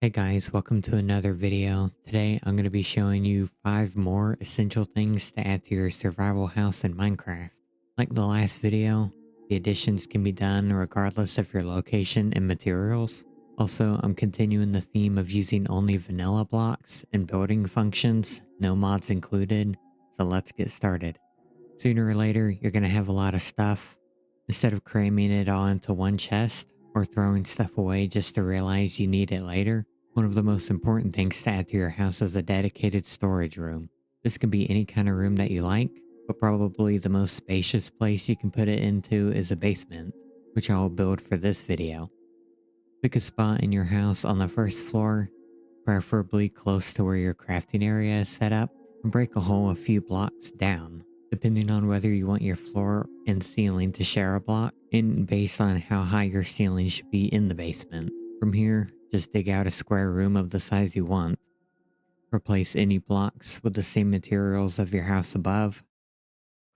Hey guys, welcome to another video. Today I'm going to be showing you 5 more essential things to add to your survival house in Minecraft. Like the last video, the additions can be done regardless of your location and materials. Also, I'm continuing the theme of using only vanilla blocks and building functions, no mods included, so let's get started. Sooner or later, you're going to have a lot of stuff. Instead of cramming it all into one chest or throwing stuff away just to realize you need it later, one of the most important things to add to your house is a dedicated storage room. This can be any kind of room that you like, but probably the most spacious place you can put it into is a basement, which I will build for this video. Pick a spot in your house on the first floor, preferably close to where your crafting area is set up, and break a hole a few blocks down, depending on whether you want your floor and ceiling to share a block, and based on how high your ceiling should be in the basement. From here, just dig out a square room of the size you want. Replace any blocks with the same materials of your house above.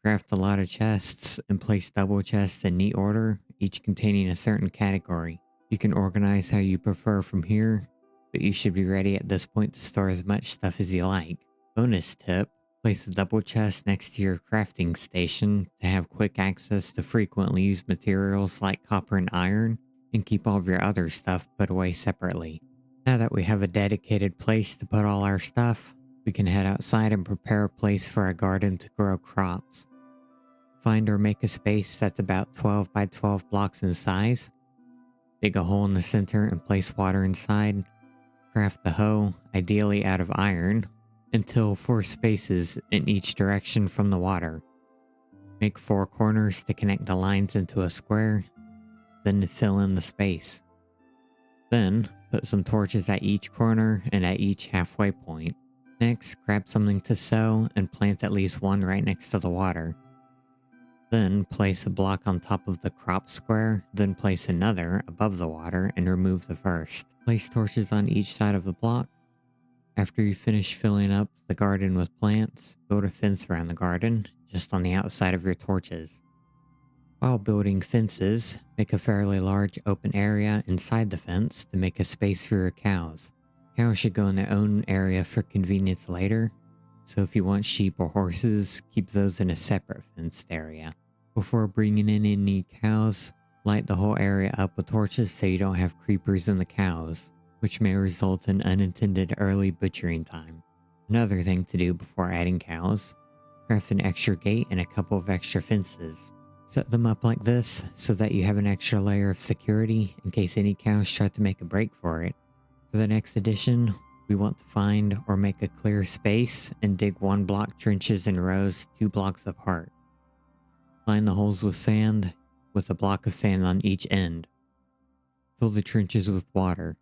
Craft a lot of chests and place double chests in neat order, each containing a certain category. You can organize how you prefer from here, but you should be ready at this point to store as much stuff as you like. Bonus tip, place a double chest next to your crafting station to have quick access to frequently used materials like copper and iron, and keep all of your other stuff put away separately. Now that we have a dedicated place to put all our stuff, we can head outside and prepare a place for our garden to grow crops. Find or make a space that's about 12 by 12 blocks in size. Dig a hole in the center and place water inside. Craft the hoe, ideally out of iron, until 4 spaces in each direction from the water. Make 4 corners to connect the lines into a square, then fill in the space. Then, put some torches at each corner and at each halfway point. Next, grab something to sow and plant at least one right next to the water. Then place a block on top of the crop square, then place another above the water and remove the first. Place torches on each side of the block. After you finish filling up the garden with plants, build a fence around the garden, just on the outside of your torches. While building fences, make a fairly large open area inside the fence to make a space for your cows. Cows should go in their own area for convenience later, so if you want sheep or horses, keep those in a separate fenced area. Before bringing in any cows, light the whole area up with torches so you don't have creepers in the cows, which may result in unintended early butchering time. Another thing to do before adding cows, craft an extra gate and a couple of extra fences. Set them up like this so that you have an extra layer of security in case any cows try to make a break for it. For the next addition, we want to find or make a clear space and dig 1 block trenches in rows 2 blocks apart. Line the holes with sand, with a block of sand on each end. Fill the trenches with water.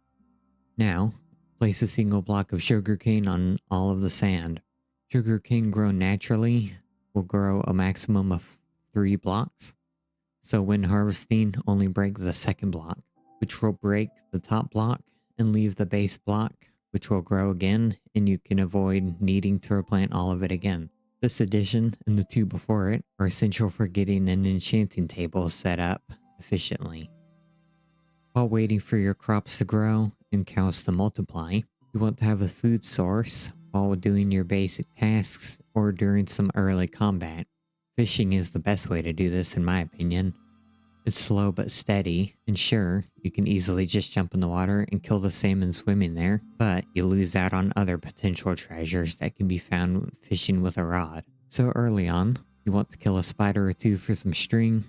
Now, place a single block of sugarcane on all of the sand. Sugarcane grown naturally will grow a maximum of 3 blocks. So when harvesting, only break the second block, which will break the top block and leave the base block, which will grow again, and you can avoid needing to replant all of it again. This addition and the 2 before it are essential for getting an enchanting table set up efficiently. While waiting for your crops to grow and cows to multiply, you want to have a food source while doing your basic tasks or during some early combat. Fishing is the best way to do this in my opinion. It's slow but steady, and sure, you can easily just jump in the water and kill the salmon swimming there, but you lose out on other potential treasures that can be found when fishing with a rod. So early on, you want to kill a spider or 2 for some string,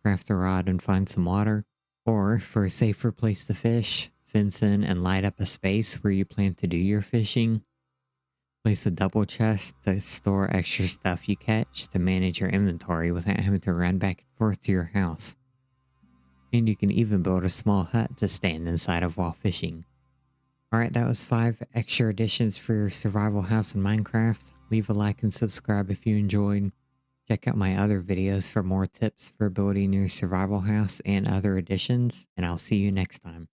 craft a rod and find some water, or for a safer place to fish, fence in and light up a space where you plan to do your fishing. Place a double chest to store extra stuff you catch to manage your inventory without having to run back and forth to your house. And you can even build a small hut to stand inside of while fishing. Alright, that was 5 extra additions for your survival house in Minecraft. Leave a like and subscribe if you enjoyed. Check out my other videos for more tips for building your survival house and other additions, and I'll see you next time.